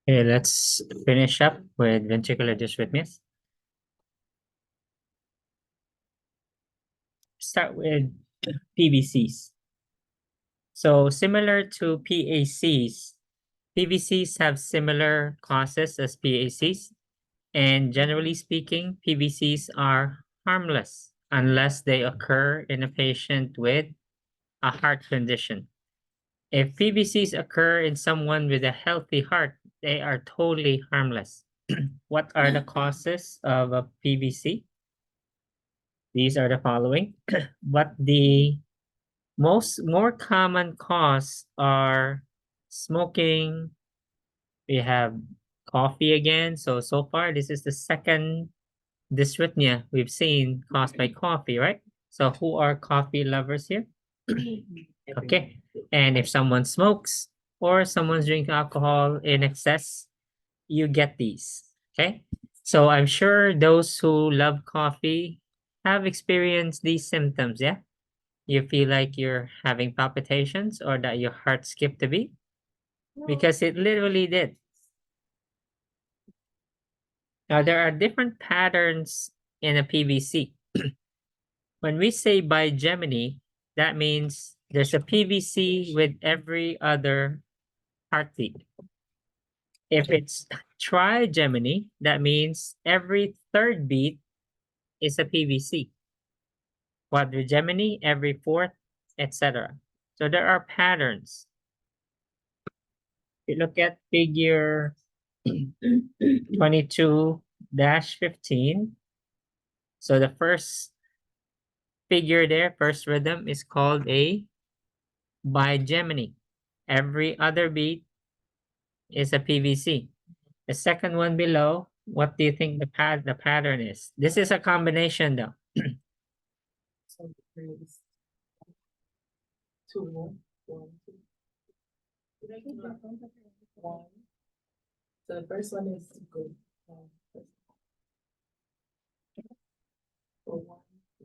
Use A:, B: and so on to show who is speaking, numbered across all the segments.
A: Okay, let's finish up with ventricular dysrhythmias. Start with PVCs. So similar to PACs, PVCs have similar causes as PACs, and generally speaking, PVCs are harmless unless they occur in a patient with a heart condition. If PVCs occur in someone with a healthy heart, they are totally harmless. What are the causes of a PVC? These are the following. But the more common cause are smoking. We have coffee again. So far, this is the second dysrhythmia we've seen caused by coffee, right? So who are coffee lovers here? Okay. And if someone smokes or someone's drinking alcohol in excess, you get these. Okay. So I'm sure those who love coffee have experienced these symptoms. Yeah. You feel like you're having palpitations or that your heart skipped a beat because it literally did. Now, there are different patterns in a PVC. When we say bigeminy, that means there's a PVC with every other heartbeat. If it's trigeminy, that means every third beat is a PVC. Quadrigeminy, every fourth, etc. So there are patterns. If you look at figure 22-15, so the first figure there, first rhythm, is called a bigeminy. Every other beat is a PVC. The second one below, what do you think the pattern is? This is a combination though.
B: So there's two, one, two. One. So the first one is good.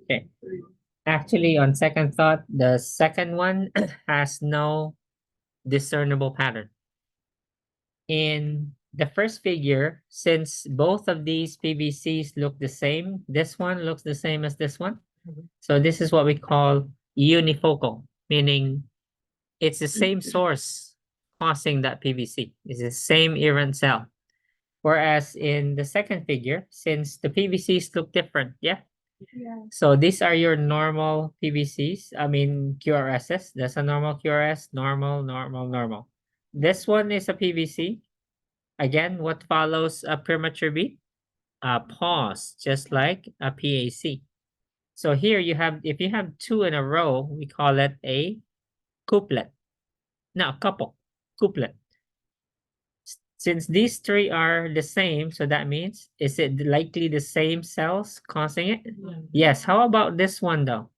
A: Okay. Actually, on second thought, the second one has no discernible pattern. In the first figure, since both of these PVCs look the same, this one looks the same as this one. So this is what we call unifocal, meaning it's the same source causing that PVC. It's the same errant cell. Whereas in the second figure, since the PVCs look different, yeah?
B: Yeah.
A: So these are your normal PVCs, I mean QRSs. That's a normal QRS, normal, normal, normal. This one is a PVC. Again, what follows a premature beat? A pause, just like a PAC. So here you have, if you have two in a row, we call it a couplet. No, couple, couplet. Since these three are the same, so that means, is it likely the same cells causing it? Yes. How about this one though?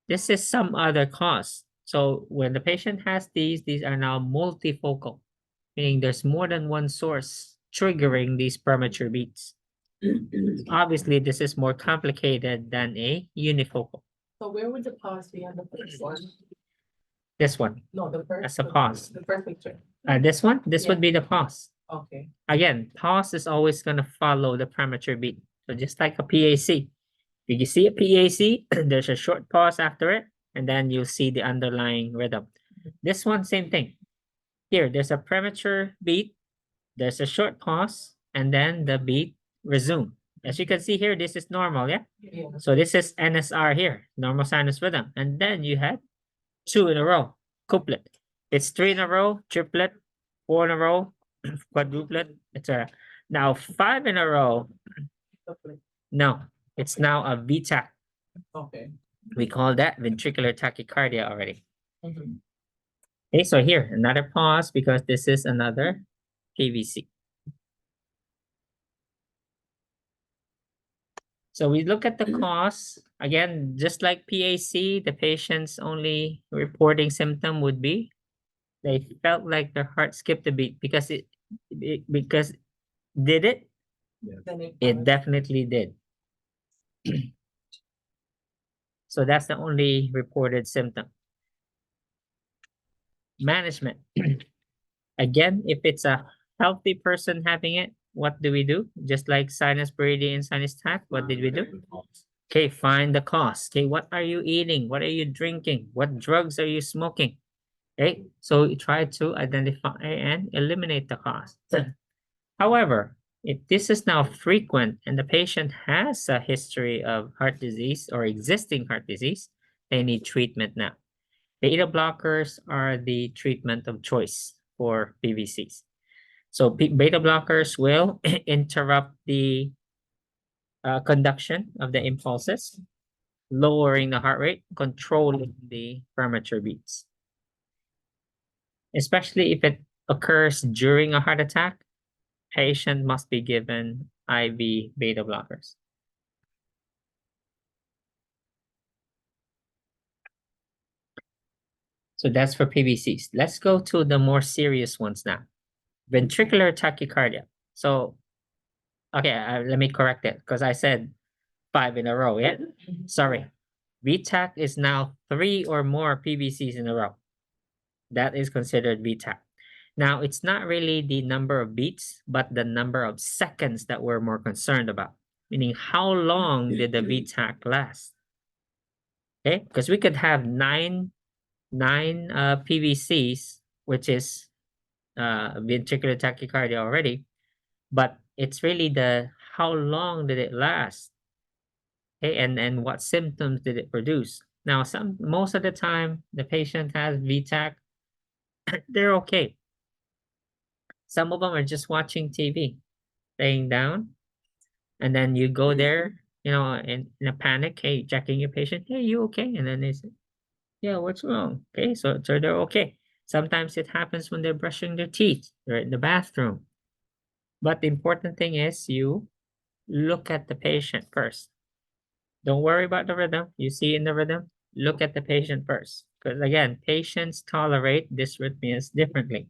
A: This is some other cause. So when the patient has these are now multifocal, meaning there's more than one source triggering these premature beats. Obviously, this is more complicated than a unifocal.
B: So where would the pause be on the first one?
A: This one,
B: No, the first.
A: that's a pause.
B: The first picture.
A: This one, this would be the pause.
B: Okay.
A: Again, pause is always going to follow the premature beat. So just like a PAC. If you see a PAC, there's a short pause after it, and then you'll see the underlying rhythm. This one, same thing. Here, there's a premature beat, there's a short pause, and then the beat resume. As you can see here, this is normal, yeah?
B: Yeah.
A: So this is NSR here, normal sinus rhythm. And then you had two in a row, couplet. It's three in a row, triplet, four in a row, quadruplet, etc. Now five in a row, no, it's now a VTAC.
B: Okay.
A: We call that ventricular tachycardia already. Okay, so here, another pause because this is another PVC. So we look at the cause. Again, just like PAC, the patient's only reporting symptom would be they felt like their heart skipped a beat because because did it?
B: Then
A: It definitely did. So that's the only reported symptom. Management. Again, if it's a healthy person having it, what do we do? Just like sinus brady and sinus tach, what did we do? Okay, find the cause. Okay, what are you eating? What are you drinking? What drugs are you smoking? Okay, so you try to identify and eliminate the cause. However, if this is now frequent and the patient has a history of heart disease or existing heart disease, they need treatment now. Beta blockers are the treatment of choice for PVCs. So beta blockers will interrupt the conduction of the impulses, lowering the heart rate, controlling the premature beats. Especially if it occurs during a heart attack, patient must be given IV beta blockers. So that's for PVCs. Let's go to the more serious ones now. Ventricular tachycardia. So, okay, let me correct it because I said 5 in a row. Yeah, sorry. VTAC is now 3 or more PVCs in a row. That is considered VTAC. Now, it's not really the number of beats, but the number of seconds that we're more concerned about. Meaning, how long did the VTAC last? Okay, because we could have nine PVCs, which is ventricular tachycardia already, but it's really the how long did it last? Okay, and what symptoms did it produce? Now, most of the time, the patient has VTAC, they're okay. Some of them are just watching TV, laying down, and then you go there, you know, in a panic, hey, checking your patient, hey, you okay? And then they say, yeah, what's wrong? Okay, so they're okay. Sometimes it happens when they're brushing their teeth, they're in the bathroom. But the important thing is you look at the patient first. Don't worry about the rhythm. You see in the rhythm, look at the patient first. Because again, patients tolerate dysrhythmias differently.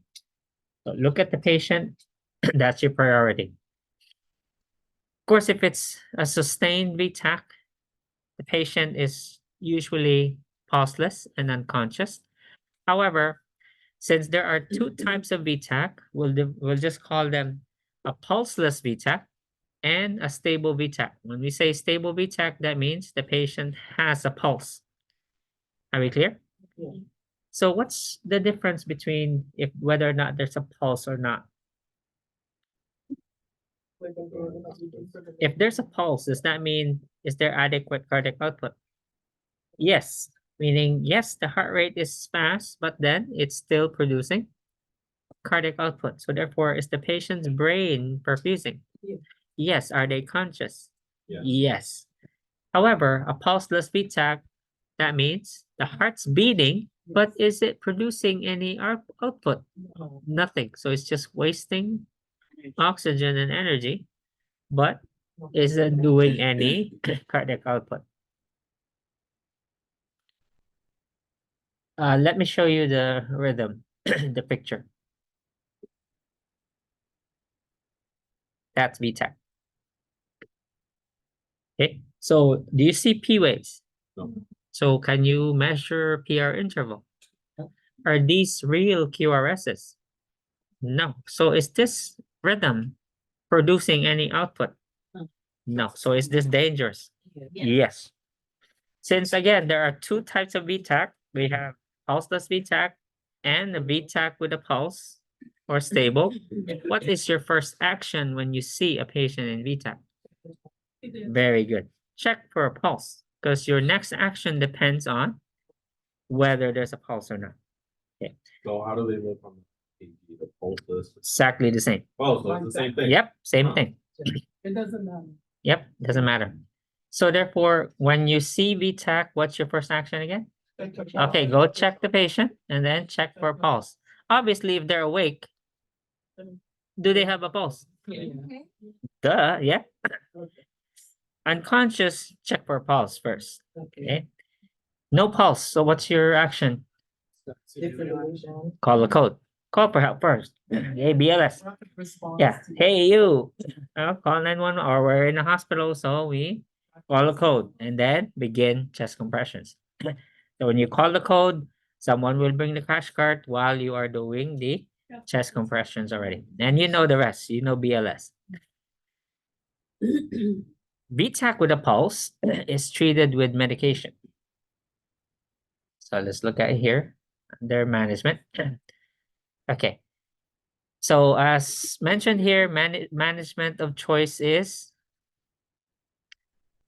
A: So look at the patient, that's your priority. Of course, if it's a sustained VTAC, the patient is usually pulseless and unconscious. However, since there are 2 types of VTAC, we'll just call them a pulseless VTAC and a stable VTAC. When we say stable VTAC, that means the patient has a pulse. Are we clear?
B: Yeah.
A: So what's the difference between whether or not there's a pulse or not? If there's a pulse, does that mean is there adequate cardiac output? Yes, meaning yes, the heart rate is fast, but then it's still producing cardiac output. So therefore, is the patient's brain perfusing?
B: Yeah.
A: Yes. Are they conscious?
C: Yeah.
A: Yes. However, a pulseless VTAC, that means the heart's beating, but is it producing any output? Nothing. So it's just wasting oxygen and energy, but isn't doing any cardiac output. Let me show you the rhythm, the picture. That's VTAC. Okay, so do you see P waves?
C: No.
A: So can you measure PR interval? Are these real QRSs? No. So is this rhythm producing any output? No. So is this dangerous? Yes. Since again, there are 2 types of VTAC. We have pulseless VTAC and a VTAC with a pulse or stable. What is your first action when you see a patient in VTAC? Very good. Check for a pulse because your next action depends on whether there's a pulse or not. Okay.
C: So how do they look on the PG, the pulses?
A: Exactly the same.
C: Oh, so it's the same thing.
A: Yep, same
C: Huh.
A: thing.
B: It doesn't matter.
A: Yep, doesn't matter. So therefore, when you see VTAC, what's your first action again? Okay, go check the patient and then check for a pulse. Obviously, if they're awake, do they have a pulse? Duh, yeah. Unconscious, check for a pulse first. Okay. No pulse. So what's your action? Call the code. Call for help first. Hey, BLS. Yeah. Hey, you. Call 911 or we're in a hospital, so we call the code and then begin chest compressions. So when you call the code, someone will bring the crash cart while you are doing the chest compressions already. And you know the rest, you know BLS. VTAC with a pulse is treated with medication. So let's look at here, their management. Okay. So as mentioned here, management of choice is,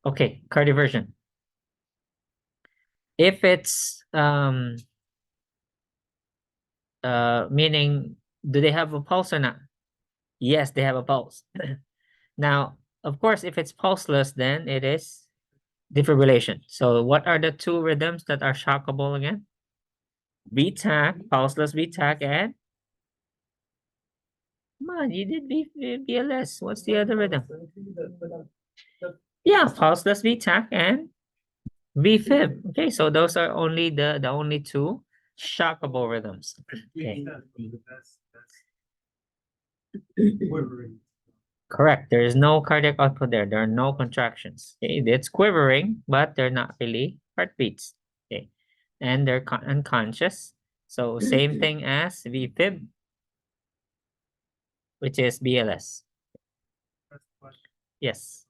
A: okay, cardioversion. If it's meaning, do they have a pulse or not? Yes, they have a pulse. Now, of course, if it's pulseless, then it is defibrillation. So what are the two rhythms that are shockable again? VTAC, pulseless VTAC, and come on, you did BLS. What's the other rhythm? Yeah, pulseless VTAC and VFib. Okay, so those are only the only two shockable rhythms. Okay. Correct. There is no cardiac output there. There are no contractions. Okay, it's quivering, but they're not really heartbeats. Okay, and they're unconscious. So same thing as VFib, which is BLS. Yes.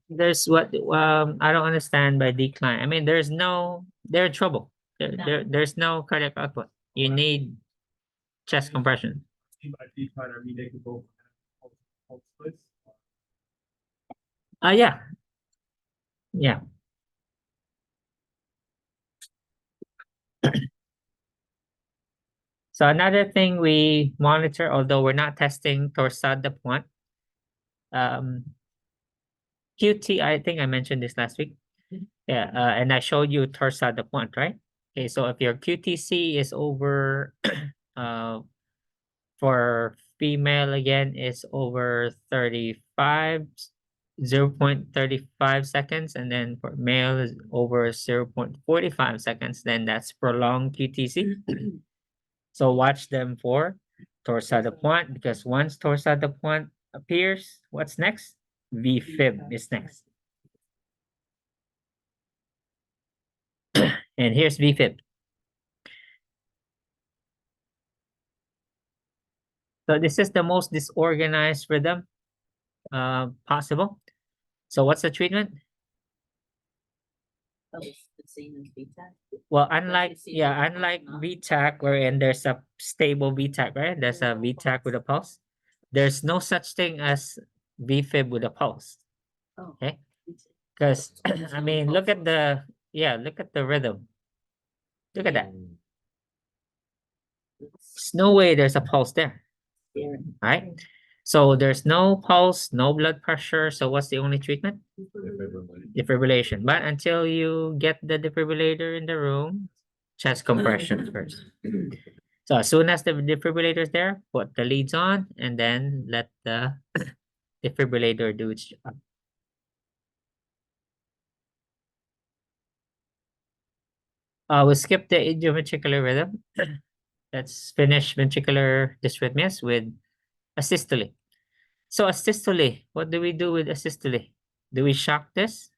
A: There's what I don't understand by decline. I mean, they're in trouble. There's no cardiac output. You need chest compression. Yeah. Yeah. So another thing we monitor, although we're not testing torsade de pointe, QT, I think I mentioned this last week. Yeah, and I showed you torsade de pointe, right? Okay, so if your QTC is over, for female again, is over 35, 0.35 seconds, and then for male is over 0.45 seconds, then that's prolonged QTC. So watch them for torsade de pointe, because once torsade de pointe appears, what's next? VFib is next. And here's VFib. So this is the most disorganized rhythm possible. So what's the treatment?
B: Oh, it's the same as VTAC.
A: Well, unlike VTAC, wherein there's a stable VTAC, right? There's a VTAC with a pulse. There's no such thing as VFib with a pulse.
B: Oh.
A: Okay. Because I mean, look at the rhythm. Look at that. There's no way there's a pulse there. Right? So there's no pulse, no blood pressure. So what's the only treatment? Defibrillation. But until you get the defibrillator in the room, chest compression first. So as soon as the defibrillator is there, put the leads on and then let the defibrillator do its job. We'll skip the idioventricular rhythm. Let's finish ventricular dysrhythmias with asystole. So asystole, what do we do with asystole? Do we shock this?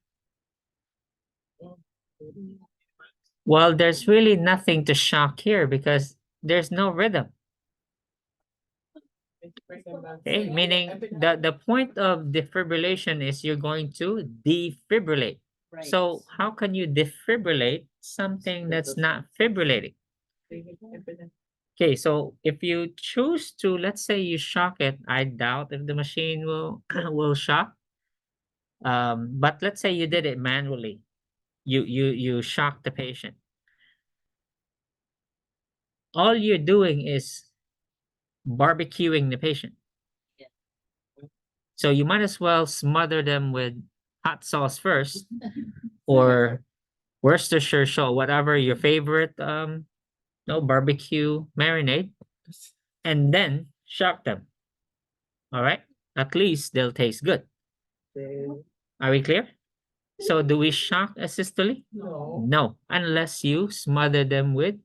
A: Well, there's really nothing to shock here because there's no rhythm. Okay, meaning the point of defibrillation is you're going to defibrillate. Right. So how can you defibrillate something that's not fibrillating? Okay, so if you choose to, let's say you shock it, I doubt if the machine will will shock. But let's say you did it manually. You shock the patient. All you're doing is barbecuing the patient. Yeah. So you might as well smother them with hot sauce first, or Worcestershire sauce, whatever your favorite barbecue marinade, and then shock them. All right, at least they'll taste good. Are we clear? So do we shock asystole?
B: No.
A: No, unless you smother them with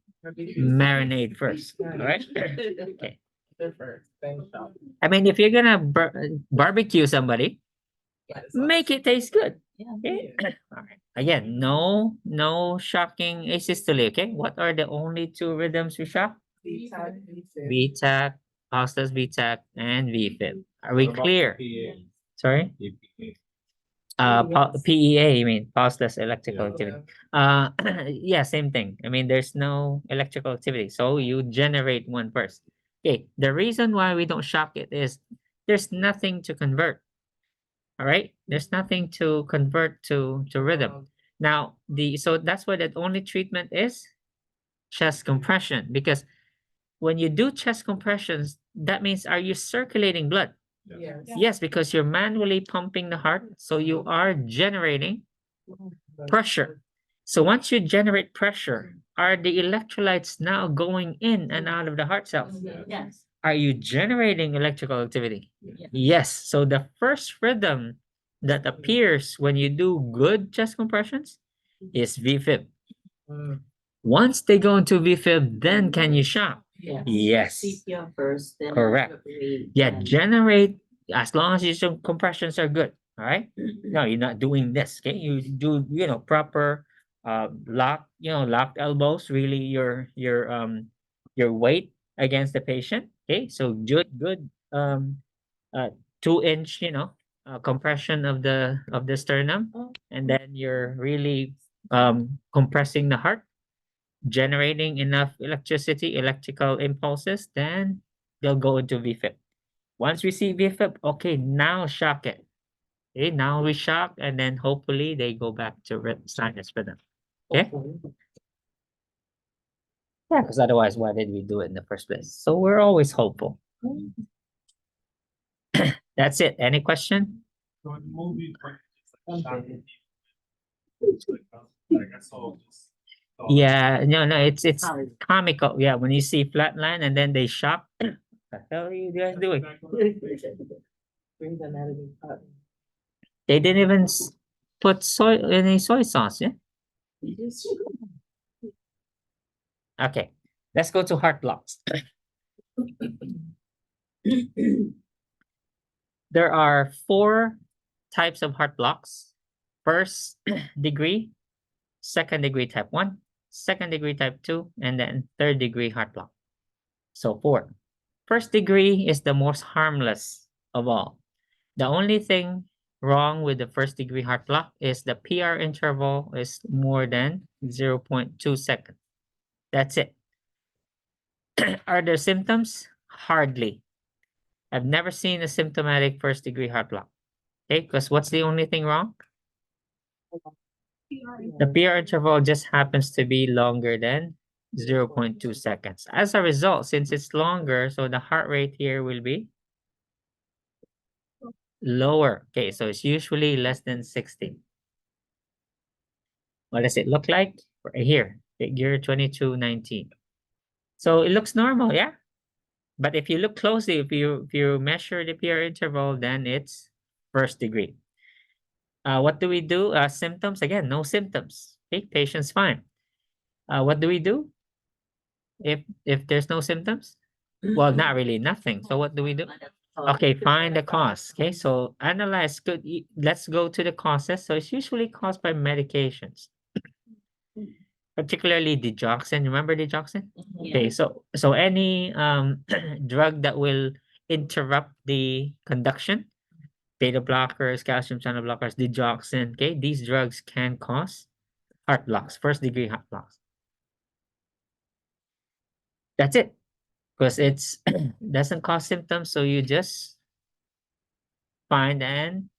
A: marinade first. All right. Okay.
B: different than shop.
A: I mean, if you're gonna barbecue somebody,
B: But it's
A: make it taste good.
D: Yeah.
A: Okay. All right. Again, no shocking asystole. Okay. What are the only two rhythms we shock?
B: VTAC, VFib.
A: VTAC, pulseless VTAC, and VFib. Are we clear? Sorry. PEA, you mean pulseless electrical
C: Yeah.
A: activity. Yeah, same thing. I mean, there's no electrical activity, so you generate one first. Okay, the reason why we don't shock it is there's nothing to convert. All right, there's nothing to convert to rhythm. Now, so that's why the only treatment is chest compression, because when you do chest compressions, that means are you circulating blood?
B: Yes.
A: Yes, because you're manually pumping the heart, so you are generating pressure. So once you generate pressure, are the electrolytes now going in and out of the heart cells?
D: Yes.
A: Are you generating electrical activity?
D: Yeah.
A: Yes. So the first rhythm that appears when you do good chest compressions is VFib.
B: Mm.
A: Once they go into VFib, then can you shock?
D: Yeah.
A: Yes.
D: CPR first, then.
A: Correct.
D: we
A: Yeah,
D: can-
A: generate as long as your compressions are good. All right. No, you're not doing this. Okay. You do, proper locked elbows, really your weight against the patient. Okay. So good uh 2-inch, compression of the sternum, and then you're really compressing the heart, generating enough electrical impulses, then they'll go into VFib. Once we see VFib, okay, now shock it. Okay, now we shock, and then hopefully they go back to sinus rhythm. Okay? Yeah, because otherwise, why did we do it in the first place? So we're always hopeful. That's it. Any question?
C: So in the movie,
A: Yeah, no, it's comical. Yeah, when you see flatline and then they shock, the hell are you guys doing?
B: Bring the anatomy part.
A: They didn't even put any soy sauce. Yeah. Okay, let's go to heart blocks. There are 4 types of heart blocks. First degree, second degree type 1, second degree type 2, and then third degree heart block. So 4. First degree is the most harmless of all. The only thing wrong with the first degree heart block is the PR interval is more than 0.2 seconds. That's it. Are there symptoms? Hardly. I've never seen a symptomatic first degree heart block. Okay, because what's the only thing wrong? The PR interval just happens to be longer than 0.2 seconds. As a result, since it's longer, so the heart rate here will be lower. Okay, so it's usually less than 60. What does it look like? Right here, figure 2219. So it looks normal, yeah? But if you look closely, if you measure the PR interval, then it's first degree. What do we do? Symptoms, again, no symptoms. Okay, patient's fine. What do we do? If there's no symptoms? Well, not really nothing. So what do we do? Okay, find the cause. Okay, so analyze good. Let's go to the causes. So it's usually caused by medications, particularly digoxin. Remember digoxin? Okay, so any drug that will interrupt the conduction, beta blockers, calcium channel blockers, digoxin. Okay, these drugs can cause heart blocks, first degree heart blocks. That's it, because it's doesn't cause symptoms, so you just find and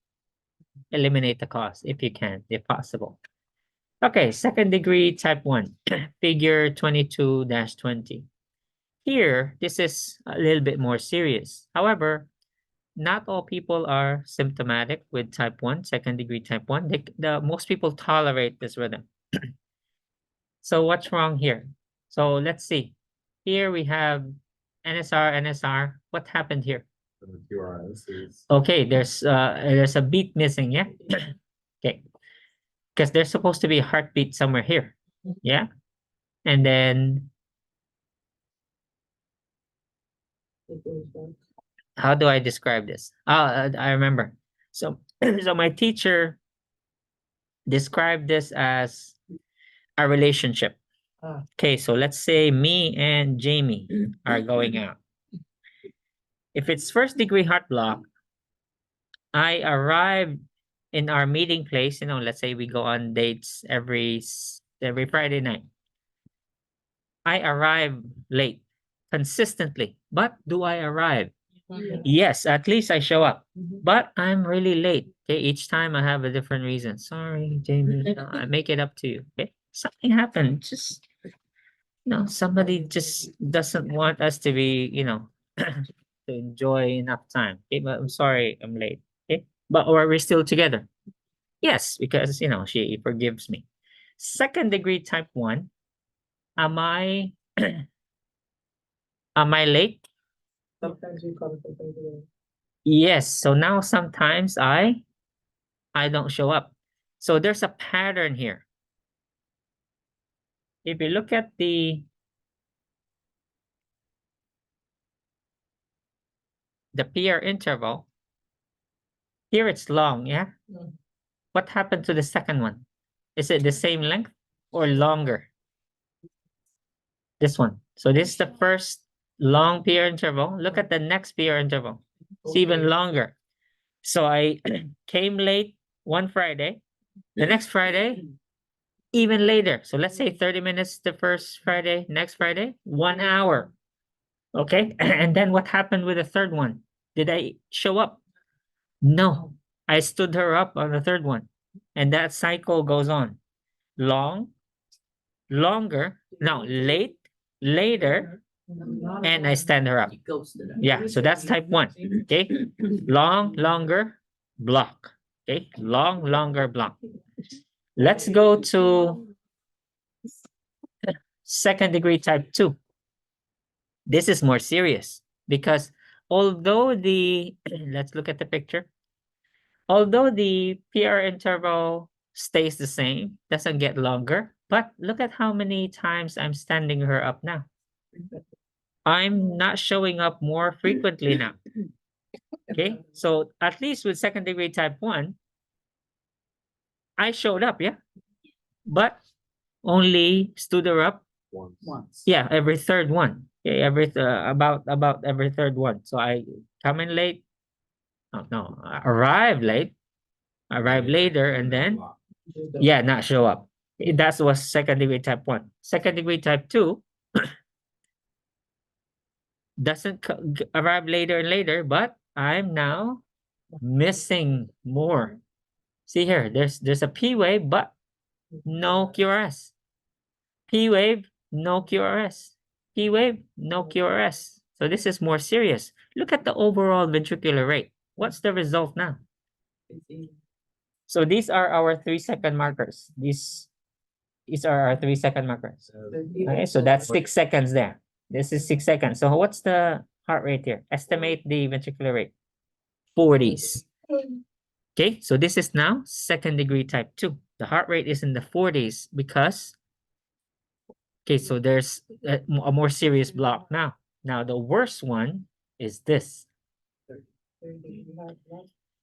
A: eliminate the cause if you can, if possible. Okay, second degree type 1, figure 22-20. Here, this is a little bit more serious. However, not all people are symptomatic with type 1, second degree type 1. Most people tolerate this rhythm. So what's wrong here? So let's see. Here we have NSR. What happened here?
C: The QRS is
A: Okay, there's a beat missing, yeah? Okay. Because there's supposed to be a heartbeat somewhere here. Yeah? And then How do I describe this? I remember. So, so my teacher described this as a relationship.
B: Ah.
A: Okay, so let's say me and Jamie are going out. If it's first degree heart block, I arrived in our meeting place, let's say we go on dates every Friday night. I arrive late consistently, but do I arrive? Yes, at least I show up, but I'm really late. Okay, each time I have a different reason. Sorry, Jamie, I make it up to you. Okay, something happened. Just somebody just doesn't want us to be, to enjoy enough time. Okay, but I'm sorry, I'm late. Okay, but or we're still together. Yes, because she forgives me. Second degree type 1. Am I am I late?
B: Sometimes you come to think of it.
A: Yes. So now sometimes I don't show up. So there's a pattern here. If you look at the PR interval, here it's long, yeah?
B: Mm.
A: What happened to the second one? Is it the same length or longer? This one. So this is the first long PR interval. Look at the next PR interval. It's even longer. So I came late one Friday. The next Friday, even later. So let's say 30 minutes the first Friday, next Friday, 1 hour. Okay. And then what happened with the third one? Did I show up? No. I stood her up on the third one. And that cycle goes on. Long, longer, no, late, later, and I stand her up. Yeah, so that's type 1. Okay. Long, longer, block. Okay. Long, longer, block. Let's go to second degree type 2. This is more serious because although let's look at the picture. Although the PR interval stays the same, doesn't get longer, but look at how many times I'm standing her up now. I'm not showing up more frequently now. Okay, so at least with second degree type 1, I showed up, yeah, but only stood her up.
C: Once.
A: Yeah, every third one. Okay, about every third one. So I come in late. Oh, no, I arrive late. Arrive later, and then not show up. That was second degree type 1. Second degree type 2 doesn't arrive later and later, but I'm now missing more. See here, there's a P wave, but no QRS. P wave, no QRS. P wave, no QRS. So this is more serious. Look at the overall ventricular rate. What's the result now? So these are our 3-second markers. These are our 3-second markers. Okay, so that's 6 seconds there. This is 6 seconds. So what's the heart rate here? Estimate the ventricular rate. 40s. Okay, so this is now second degree type 2. The heart rate is in the 40s because, okay, so there's a more serious block now. Now the worst one is this.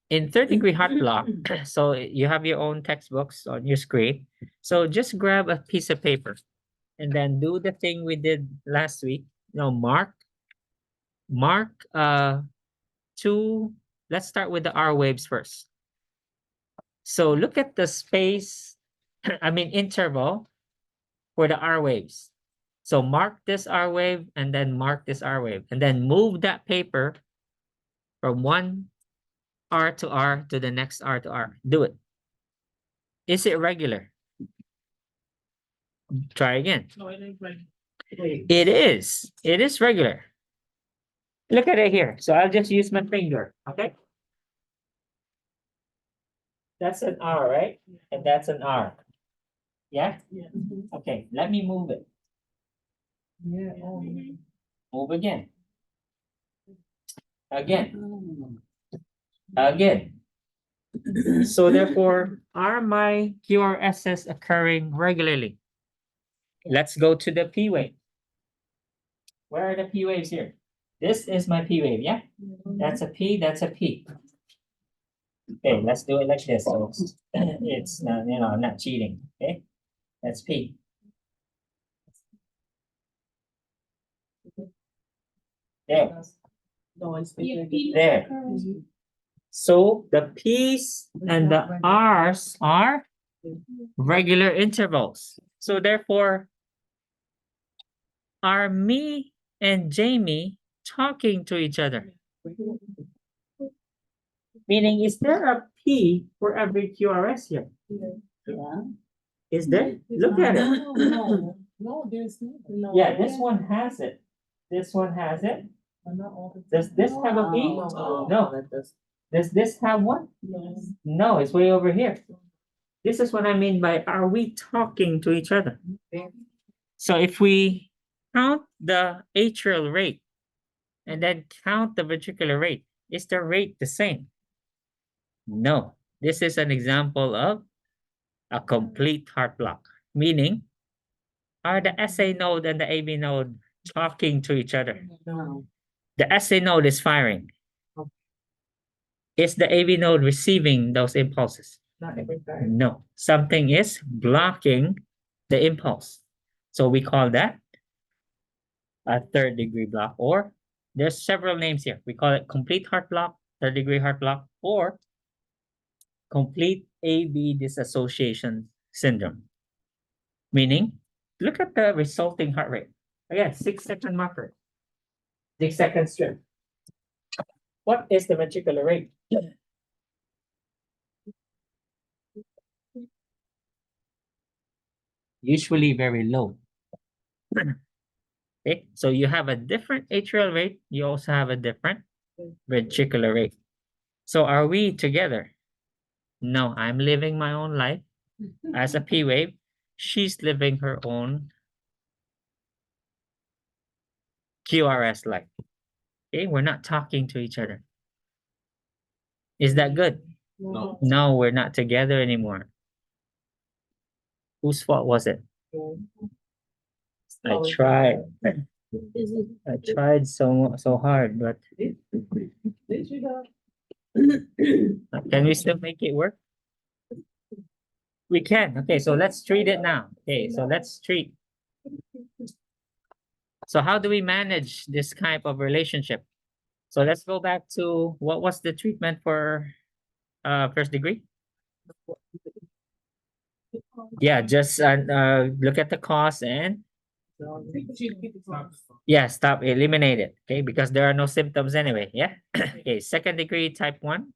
A: In third degree heart block, so you have your own textbooks on your screen. So just grab a piece of paper and then do the thing we did last week. Mark two. Let's start with the R waves first. So look at the space, interval for the R waves. So mark this R wave and then mark this R wave and then move that paper from one R to R to the next R to R. Do it. Is it regular? Try again.
B: No, it ain't right.
A: It is. It is regular. Look at it here. So I'll just use my finger. Okay. That's an R, right? And that's an R. Yeah?
B: Yeah.
A: Okay. Let me move it.
B: Yeah.
A: Move again. Again. So therefore, are my QRSs occurring regularly? Let's go to the P wave. Where are the P waves here? This is my P wave, yeah? That's a P, that's a P. Okay, let's do it like this, so it's not, I'm not cheating, okay? That's P. There,
B: No, it's
A: there. So the P's and the R's are regular intervals. So therefore, are me and Jamie talking to each other? Meaning, is there a P for every QRS here?
B: Yeah.
A: Is there? Look at it.
B: No, there's no.
A: Yeah, this one has it. This one has it. Does this have a P? No. Does this have one?
B: Yes.
A: No, it's way over here. This is what I mean by, are we talking to each other? So if we count the atrial rate and then count the ventricular rate, is the rate the same? No. This is an example of a complete heart block, meaning, are the SA node and the AB node talking to each other?
B: No.
A: The SA node is firing. Is the AV node receiving those impulses?
B: Not every time.
A: No, something is blocking the impulse. So we call that a third degree block, or there's several names here. We call it complete heart block, third degree heart block, or complete AV dissociation syndrome. Meaning, look at the resulting heart rate. Again, 6-second marker, 6-second strip. What is the ventricular rate? Usually very low. Okay, so you have a different atrial rate, you also have a different ventricular rate. So are we together? No, I'm living my own life as a P wave. She's living her own QRS life. Okay, we're not talking to each other. Is that good?
C: No.
A: No, we're not together anymore. Whose fault was it? I tried. I tried so hard, but
B: Did you know?
A: can we still make it work? We can. Okay, so let's treat it now. Okay, so let's treat. So how do we manage this type of relationship? So let's go back to what was the treatment for first degree? Yeah, just look at the cause and yeah, stop, eliminate it. Okay, because there are no symptoms anyway. Yeah. Okay, second degree type 1.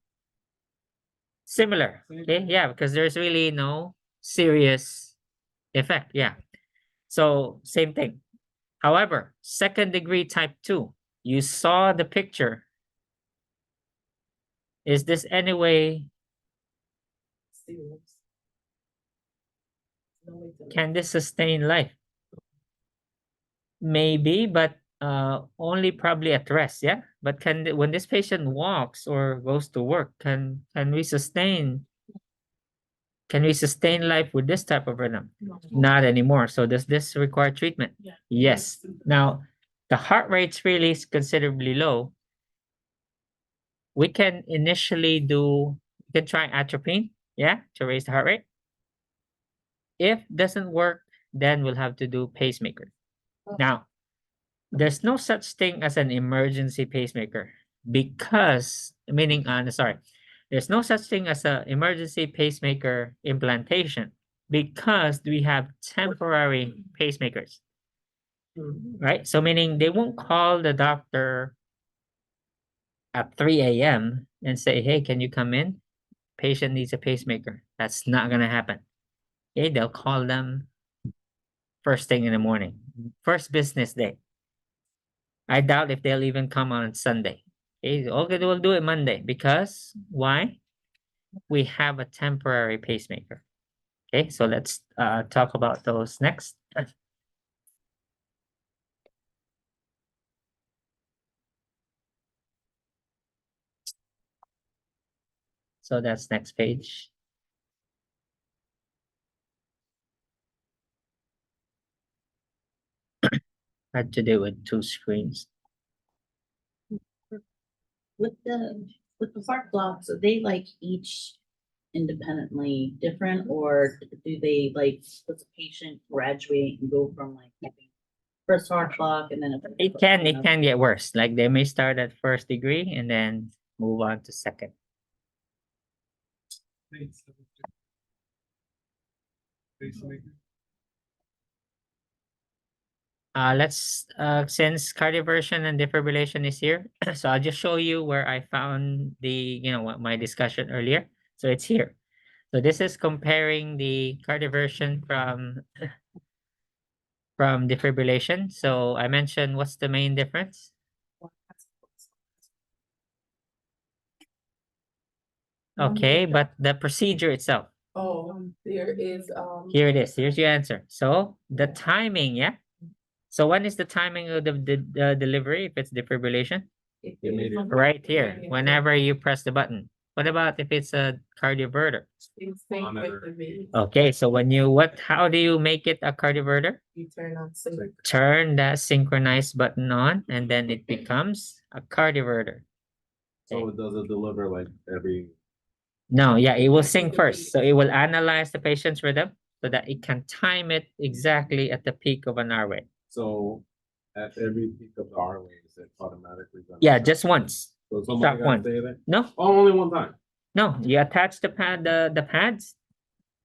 A: Similar. Okay, yeah, because there's really no serious effect. Yeah. So same thing. However, second degree type 2, you saw the picture. Is this any way, can this sustain life? Maybe, but only probably at rest, yeah? But when this patient walks or goes to work, can we sustain life with this type of rhythm? Not anymore. So does this require treatment? Yes. Now, the heart rate's really considerably low. We can initially we can try atropine, yeah, to raise the heart rate. If doesn't work, then we'll have to do pacemaker. Now, there's no such thing as an emergency pacemaker because, meaning, sorry, there's no such thing as an emergency pacemaker implantation because we have temporary pacemakers, right? So meaning they won't call the doctor at 3 a.m. and say, hey, can you come in? Patient needs a pacemaker. That's not going to happen. Okay, they'll call them first thing in the morning, first business day. I doubt if they'll even come on Sunday. Okay, we'll do it Monday because why? We have a temporary pacemaker. Okay, so let's talk about those next. So that's next page. Had to do with 2 screens.
D: With the heart blocks, are they like each independently different, or do they like, does a patient graduate and go from like having first heart block and then
A: It can get worse. Like they may start at first degree and then move on to second.
C: Pacemaker.
A: Let's since cardioversion and defibrillation is here, so I'll just show you where I found the what my discussion earlier. So it's here. So this is comparing the cardioversion from defibrillation. So I mentioned what's the main difference? Okay, but the procedure itself.
B: Oh, there is,
A: Here it is. Here's your answer. So the timing, yeah. So when is the timing of the delivery if it's defibrillation?
B: it
C: Immediate.
B: is-
A: Right here, whenever you press the button. What about if it's a cardioverter?
B: It's sync with
C: Monitor.
B: the beat.
A: Okay, so how do you make it a cardioverter?
B: You turn on sync.
A: Turn that synchronized button on and then it becomes a cardioverter.
C: So it doesn't deliver like every,
A: No, yeah, it will
B: Exactly
A: sync
B: the
A: first.
B: beat.
A: So it will analyze the patient's rhythm so that it can time it exactly at the peak of an R wave.
C: so at every peak of the R waves, it automatically. gonna
A: Yeah,
C: stop.
A: just once.
C: So somebody
A: stop
C: gotta
A: one.
C: stay there?
A: No,
C: Oh, only one time.
A: no, you attach the pads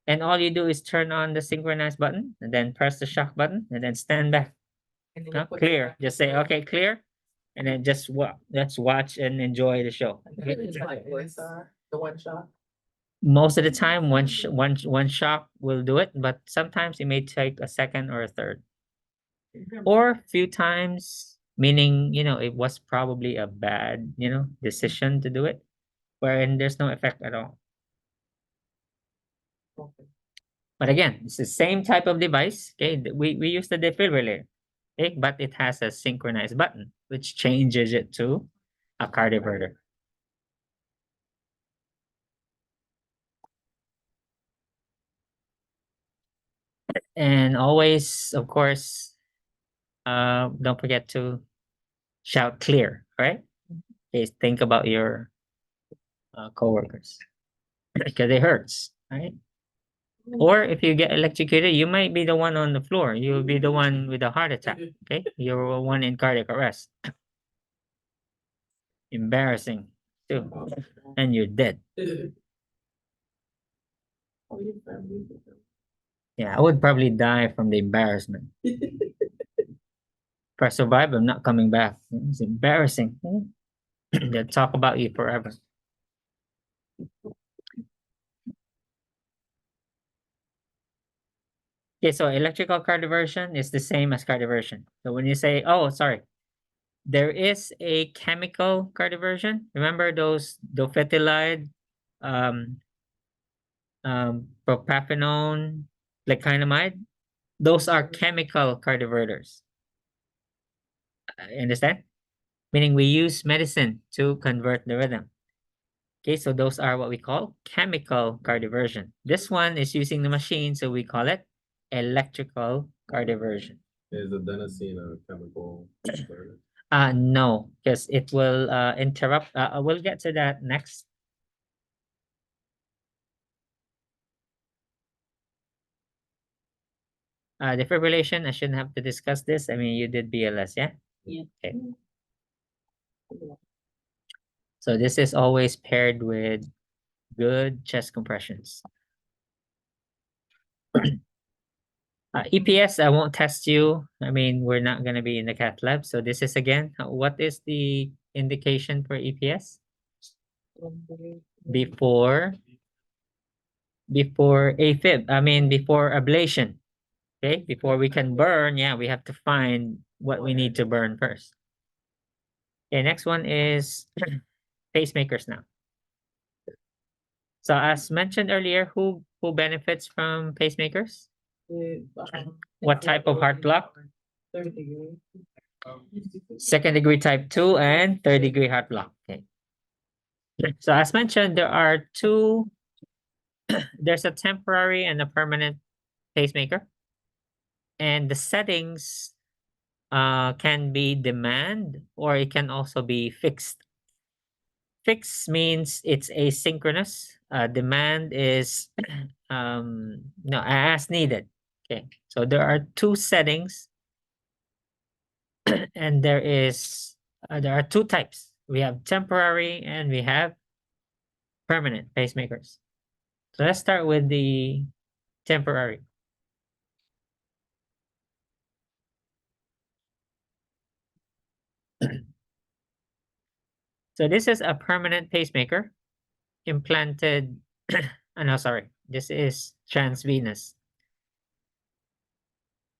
A: and all you do is turn on the synchronized button and then press the shock button and then stand back.
B: And then you
A: No,
B: put it
A: clear.
B: back
A: Just
B: in
A: say,
B: the-
A: okay, clear. And then just let's watch and enjoy the show.
B: And then it's like OSR, the one shot.
A: Most of the time, one shock will do it, but sometimes it may take a second or a third. Or a few times, meaning, it was probably a bad, decision to do it, wherein there's no effect at all.
B: Okay.
A: But again, it's the same type of device. Okay, we use the defibrillator. Okay, but it has a synchronized button, which changes it to a cardioverter. And always, of course, don't forget to shout clear, right? Okay, think about your coworkers because it hurts, right? Or if you get electrocuted, you might be the one on the floor. You'll be the one with a heart attack. Okay, you're the one in cardiac arrest. Embarrassing too, and you're dead.
B: Oh, your family.
A: Yeah, I would probably die from the embarrassment. If I survive, I'm not coming back. It's embarrassing. They'll talk about you forever. Okay, so electrical cardioversion is the same as cardioversion. So when you say, oh, sorry, there is a chemical cardioversion. Remember those dofetilide, propafenone, lecanemide? Those are chemical cardioverters. Understand? Meaning we use medicine to convert the rhythm. Okay, so those are what we call chemical cardioversion. This one is using the machine, so we call it electrical cardioversion.
C: Is adenosine a chemical? converter?
A: No, because it will interrupt. We'll get to that next. Defibrillation, I shouldn't have to discuss this. I mean, you did BLS, yeah?
D: Yeah.
A: Okay. So this is always paired with good chest compressions. EPS, I won't test you. I mean, we're not going to be in the cath lab. So this is again, what is the indication for EPS? Before AFib, I mean, before ablation. Okay, before we can burn, yeah, we have to find what we need to burn first. Okay, next one is pacemakers now. So as mentioned earlier, who benefits from pacemakers? What type of heart block?
B: Third degree.
A: Second degree type 2 and third degree heart block. Okay. So as mentioned, there are two, there's a temporary and a permanent pacemaker. And the settings can be demand or it can also be fixed. Fixed means it's asynchronous. Demand is no, as needed. Okay, so there are two settings, and there are two types. We have temporary and we have permanent pacemakers. So let's start with the temporary. So this is a permanent pacemaker implanted. No, sorry, this is transvenous.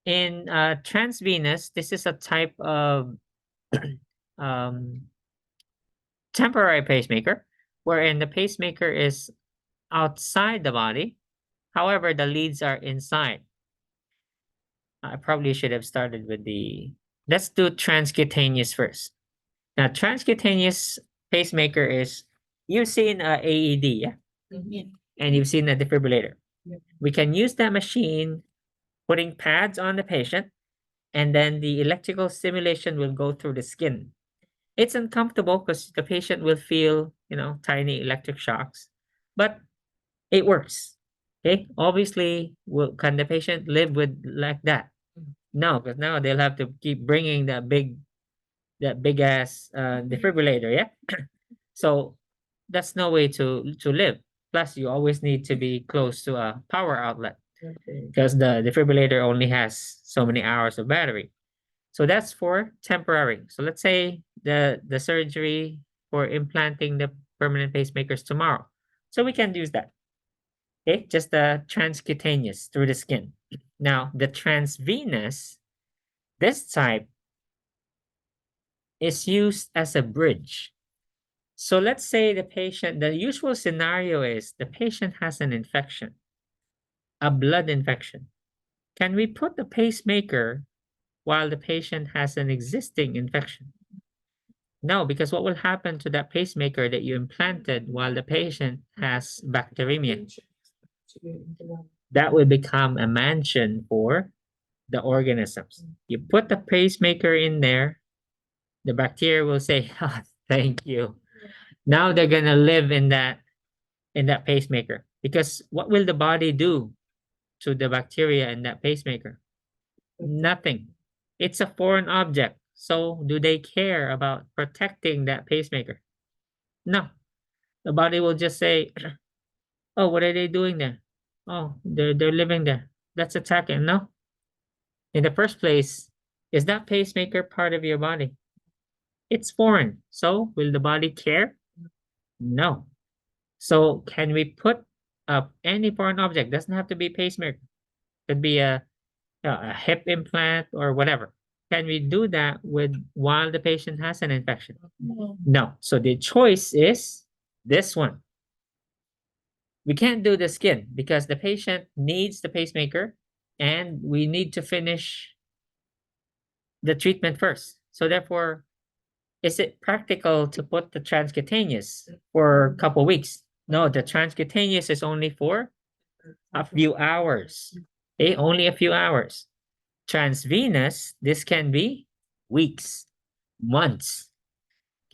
A: In transvenous, this is a type of um, temporary pacemaker, wherein the pacemaker is outside the body. However, the leads are inside. I probably should have started with let's do transcutaneous first. Now, transcutaneous pacemaker is, you've seen a AED, yeah?
D: Yeah.
A: And you've seen a defibrillator.
B: Yeah.
A: We can use that machine, putting pads on the patient, and then the electrical stimulation will go through the skin. It's uncomfortable because the patient will feel, tiny electric shocks, but it works. Okay, obviously, can the patient live with like that? No, because now they'll have to keep bringing that big ass defibrillator. Yeah, so that's no way to live. Plus, you always need to be close to a power outlet
B: Okay.
A: because the defibrillator only has so many hours of battery. So that's for temporary. So let's say the surgery for implanting the permanent pacemakers tomorrow. So we can use that. Okay, just the transcutaneous through the skin. Now the transvenous, this type is used as a bridge. So let's say the usual scenario is the patient has an infection, a blood infection. Can we put the pacemaker while the patient has an existing infection? No, because what will happen to that pacemaker that you implanted while the patient has bacteremia? That will become a mansion for the organisms. You put the pacemaker in there, the bacteria will say, oh, thank you. Now they're gonna live in that pacemaker. Because what will the body do to the bacteria in that pacemaker? Nothing. It's a foreign object. So do they care about protecting that pacemaker? No. The body will just say, oh, what are they doing there? Oh, they're living there. Let's attack it. No. In the first place, is that pacemaker part of your body? It's foreign. So will the body care? No. So can we put up any foreign object? Doesn't have to be pacemaker. Could be a hip implant or whatever. Can we do that while the patient has an infection? No. So the choice is this one. We can't do the skin because the patient needs the pacemaker and we need to finish the treatment first. So therefore, is it practical to put the transcutaneous for a couple weeks? No, the transcutaneous is only for a few hours. Okay, only a few hours. Transvenous, this can be weeks, months.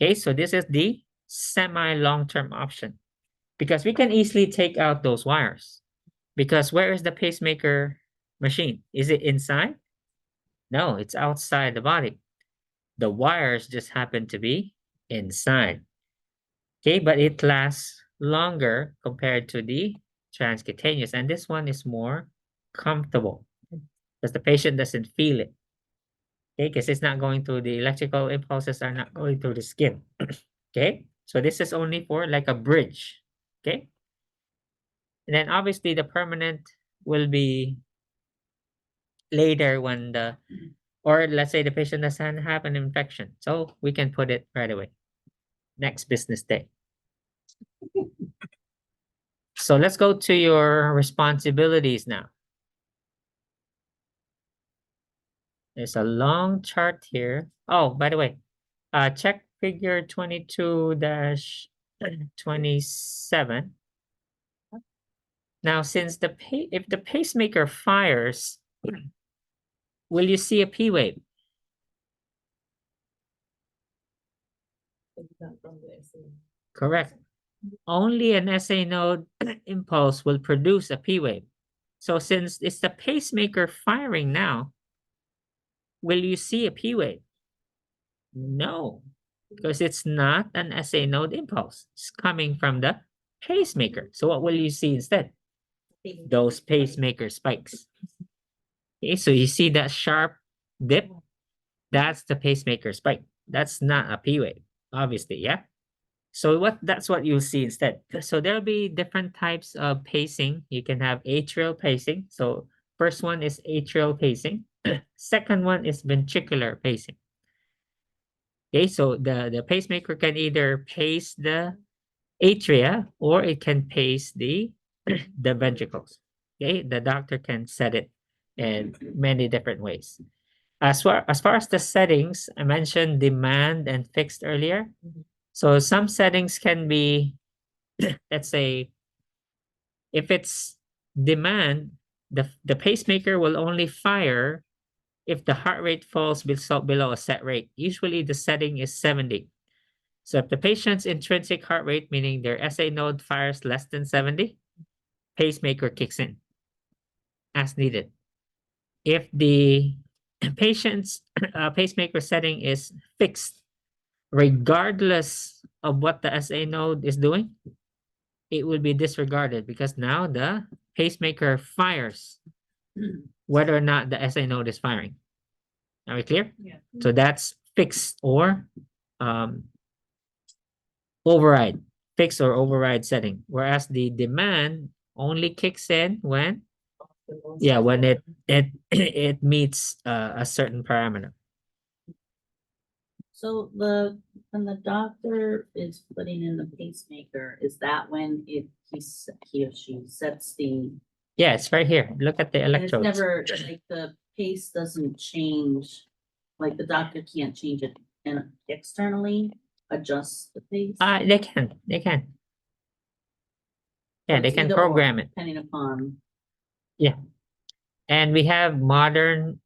A: Okay, so this is the semi-long-term option because we can easily take out those wires. Because where is the pacemaker machine? Is it inside? No, it's outside the body. The wires just happen to be inside. Okay, but it lasts longer compared to the transcutaneous. And this one is more comfortable because the patient doesn't feel it. Okay, because it's not going through the electrical impulses are not going through the skin. Okay, so this is only for like a bridge. Okay, and then obviously the permanent will be later when or let's say the patient doesn't have an infection. So we can put it right away. Next business day. So let's go to your responsibilities now. There's a long chart here. Oh, by the way, check figure 22-27. Now, since if the pacemaker fires, will you see a P wave? Correct. Only an SA node impulse will produce a P wave. So since it's the pacemaker firing now, will you see a P wave? No, because it's not an SA node impulse. It's coming from the pacemaker. So what will you see instead? Those pacemaker spikes. Okay, so you see that sharp dip? That's the pacemaker spike. That's not a P wave, obviously, yeah? So that's what you'll see instead. So there'll be different types of pacing. You can have atrial pacing. So first one is atrial pacing. Second one is ventricular pacing. Okay, so the pacemaker can either pace the atria or it can pace the the ventricles. Okay, the doctor can set it in many different ways. As far as the settings, I mentioned demand and fixed earlier. So some settings can be, let's say, if it's demand, the pacemaker will only fire if the heart rate falls below a set rate. Usually the setting is 70. So if the patient's intrinsic heart rate, meaning their SA node fires less than 70, pacemaker kicks in as needed. If the patient's pacemaker setting is fixed, regardless of what the SA node is doing, it will be disregarded because now the pacemaker fires whether or not the SA node is firing. Are we clear?
B: Yeah.
A: So that's fixed or override, fixed or override setting. Whereas the demand only kicks in when, yeah, when it it meets a certain parameter.
D: So when the doctor is putting in the pacemaker, is that when he or she sets the,
A: Yeah, it's right here. Look at the
D: and it's
A: electrodes.
D: never, like, the pace doesn't change, like the doctor can't change it and externally adjust the pace?
A: They can. Yeah,
D: So
A: they
D: it's
A: can
D: either or,
A: program it.
D: depending upon,
A: And we have modern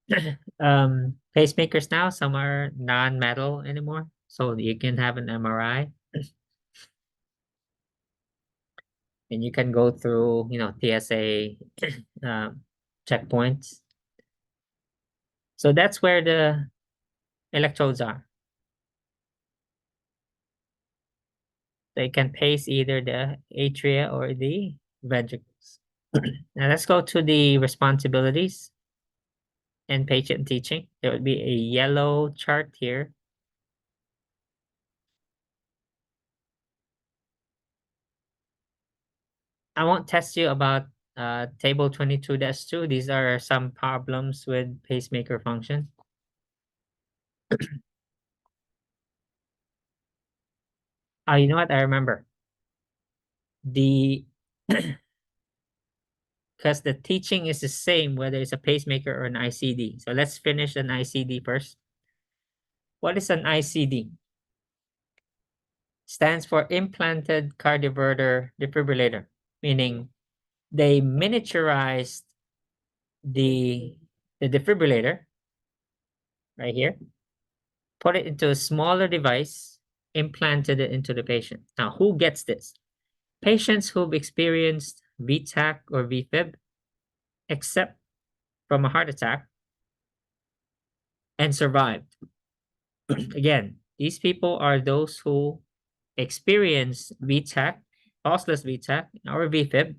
A: pacemakers now. Some are non-metal anymore. So you can have an MRI. And you can go through, TSA checkpoints. So that's where the electrodes are. They can pace either the atria or the ventricles. Now let's go to the responsibilities and patient teaching. There would be a yellow chart here. I won't test you about table 22-2. These are some problems with pacemaker function. Oh, you know what? I remember. Because the teaching is the same whether it's a pacemaker or an ICD. So let's finish an ICD first. What is an ICD? Stands for implanted cardioverter defibrillator, meaning they miniaturized the defibrillator right here, put it into a smaller device, implanted it into the patient. Now, who gets this? Patients who've experienced VTAC or VFib, except from a heart attack, and survived. Again, these people are those who experience VTAC, pulseless VTAC, or VFib,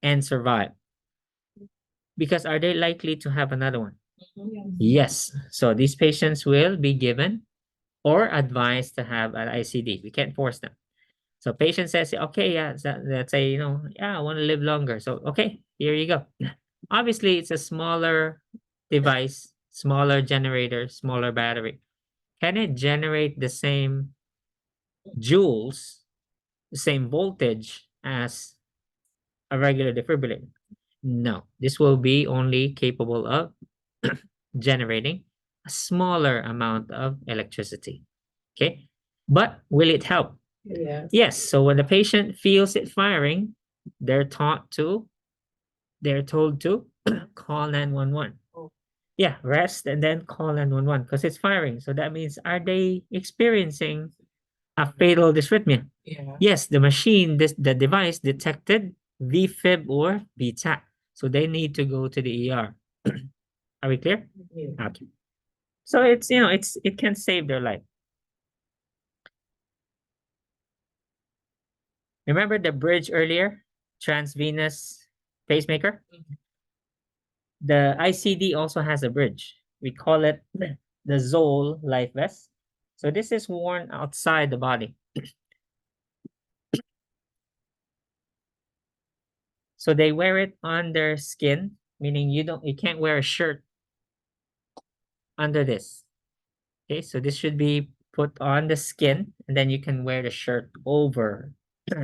A: and survive. Because are they likely to have another one? Yes. So these patients will be given or advised to have an ICD. We can't force them. So patient says, okay, yeah, let's say, yeah, I want to live longer. So, okay, here you go. Obviously, it's a smaller device, smaller generator, smaller battery. Can it generate the same joules, the same voltage as a regular defibrillator? No, this will be only capable of generating a smaller amount of electricity. Okay, but will it help?
B: Yes.
A: Yes. So when the patient feels it firing, they're told to call 911. Yeah, rest and then call 911 because it's firing. So that means, are they experiencing a fatal dysrhythmia?
B: Yeah.
A: Yes, the machine, the device detected VFib or VTAC. So they need to go to the ER. Are we clear?
B: Yeah.
A: Okay. So it's, you know, it can save their life. Remember the bridge earlier? Transvenous pacemaker? The ICD also has a bridge. We call it the Zoll life vest. So this is worn outside the body. So they wear it on their skin, meaning you can't wear a shirt under this. Okay, so this should be put on the skin, and then you can wear the shirt over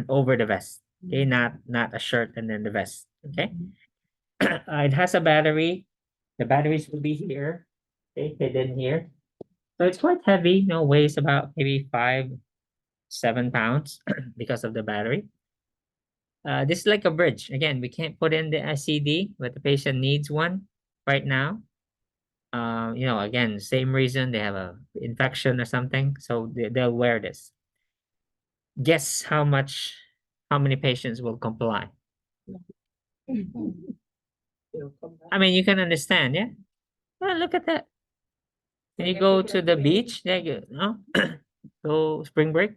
A: over the vest. Okay, not a shirt and then the vest. Okay. It has a battery. The batteries will be here. Okay, hidden here. So it's quite heavy, you know, weighs about maybe 5-7 pounds because of the battery. This is like a bridge. Again, we can't put in the ICD, but the patient needs one right now. You know, again, same reason, they have a infection or something, so they'll wear this. Guess how many patients will comply?
B: They'll come back.
A: I mean, you can understand, yeah? Well, look at that. Can you go to the beach? There you go. No? Go spring break.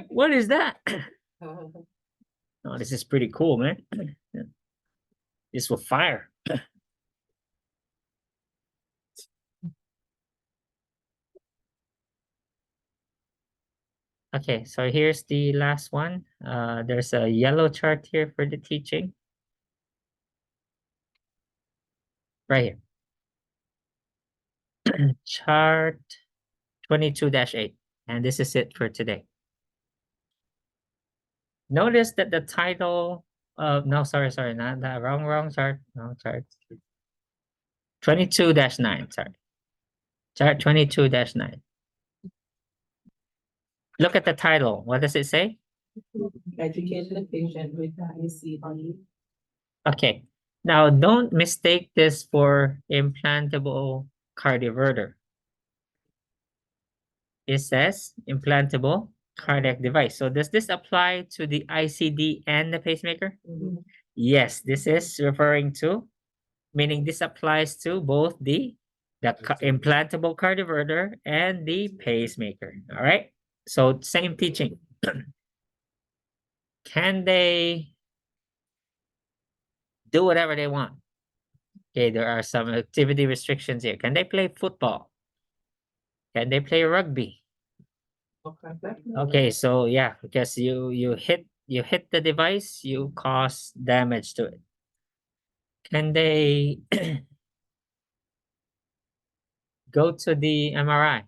A: What is that? Oh, this is pretty cool, man. This will fire. Okay, so here's the last one. There's a yellow chart here for the teaching. Right here. Chart 22-8. And this is it for today. Notice that the title of, no, sorry, not that, wrong chart. Wrong chart. 22-9, sorry. Chart 22-9. Look at the title. What does it say?
B: Educating the patient with the ICD.
A: Okay. Now, don't mistake this for implantable cardioverter. It says implantable cardiac device. So does this apply to the ICD and the pacemaker? Yes, this is referring to, meaning this applies to both the implantable cardioverter and the pacemaker. All right. So same teaching. Can they do whatever they want? Okay, there are some activity restrictions here. Can they play football? Can they play rugby? Okay, so yeah, because you hit the device, you cause damage to it. Can they go to the MRI?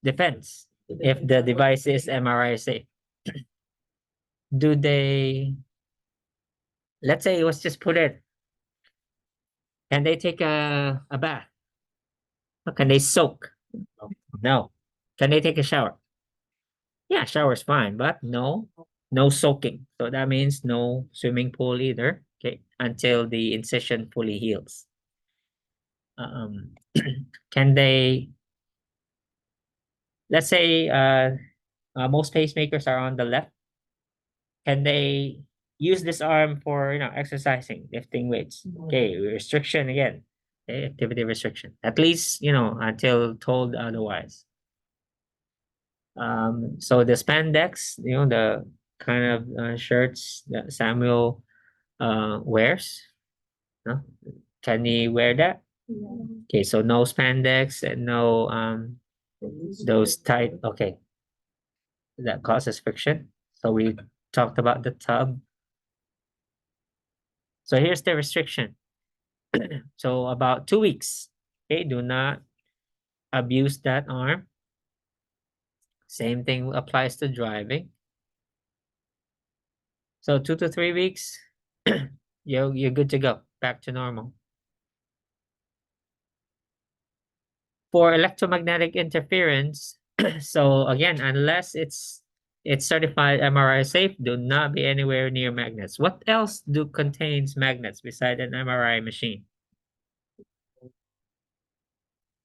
A: Depends if the device is MRI safe. Do they, let's say, let's just put it, can they take a bath? Or can they soak? No. Can they take a shower? Yeah, shower's fine, but no soaking. So that means no swimming pool either. Okay, until the incision fully heals. Can they, let's say, most pacemakers are on the left. Can they use this arm for, you know, exercising, lifting weights? Okay, restriction again. Okay, activity restriction. At least, you know, until told otherwise. So the spandex, you know, the kind of shirts that Samuel wears, no? Can he wear that? Okay, so no spandex and no those tight, okay, that causes friction. So we talked about the tub. So here's the restriction. So about 2 weeks. Okay, do not abuse that arm. Same thing applies to driving. So 2 to 3 weeks, you're good to go, back to normal. For electromagnetic interference, so again, unless it's certified MRI safe, do not be anywhere near magnets. What else contains magnets beside an MRI machine?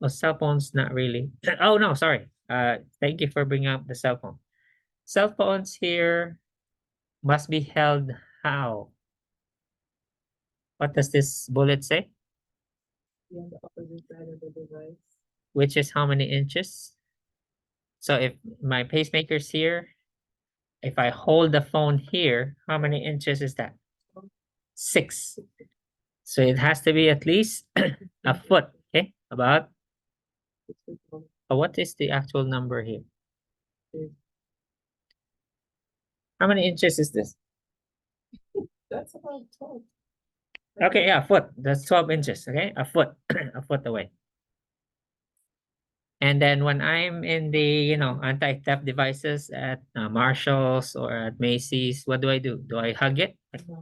A: Well, cell phones, not really. Oh no, sorry. Thank you for bringing up the cell phone. Cell phones here must be held how? What does this bullet say?
B: Be on the opposite side of the device.
A: Which is how many inches? So if my pacemaker's here, if I hold the phone here, how many inches is that? 6. So it has to be at least a foot, okay? About, what is the actual number here? How many inches is this?
B: That's about 12.
A: Okay, yeah, a foot. That's 12 inches, okay? A foot, a foot away. And then when I'm in the, anti-theft devices at Marshalls or at Macy's, what do? Do I hug it?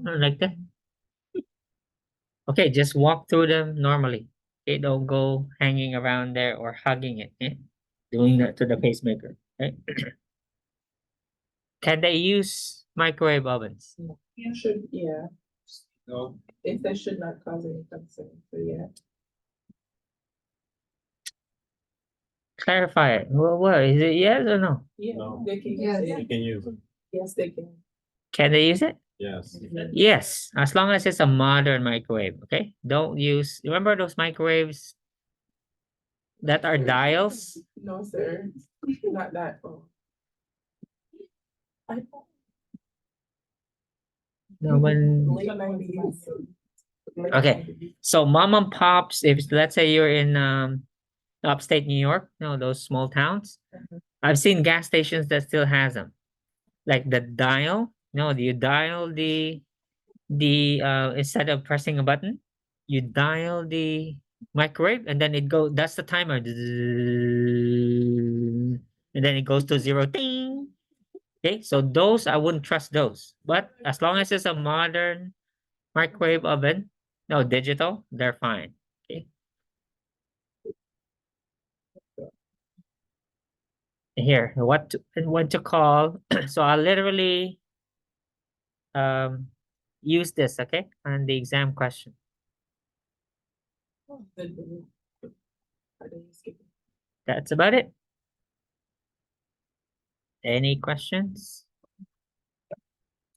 A: Like that? Okay, just walk through them normally. Okay, don't go hanging around there or hugging it. Okay? Doing that to the pacemaker. Okay? Can they use microwave ovens?
B: You should, yeah,
C: No,
B: if they should not cause any concern, so yeah.
A: Clarify it. What is it? Yes or no?
B: Yeah,
C: No.
B: they can use
E: Yes.
C: you
B: it.
C: can use it,
B: Yes, they can.
A: Can they use it?
C: yes.
A: Yes, as long as it's a modern microwave. Okay, don't use. Remember those microwaves that are dials?
B: No, sir, not that. Oh. I thought
A: No, when
B: late 90s. Late
A: Okay.
B: 90s.
A: so mom and pops, if let's say you're in upstate New York, those small towns. I've seen gas stations that still has them, like the dial. No, you dial the instead of pressing a button, you dial the microwave, and then it go. That's the timer, and then it goes to 0. Ding. Okay, so those I wouldn't trust those, but as long as it's a modern microwave oven, no digital, they're fine. Okay. Here, what to call? So I'll literally use this, okay, on the exam question.
B: Oh, good. Are they skipping?
A: That's about it. Any questions?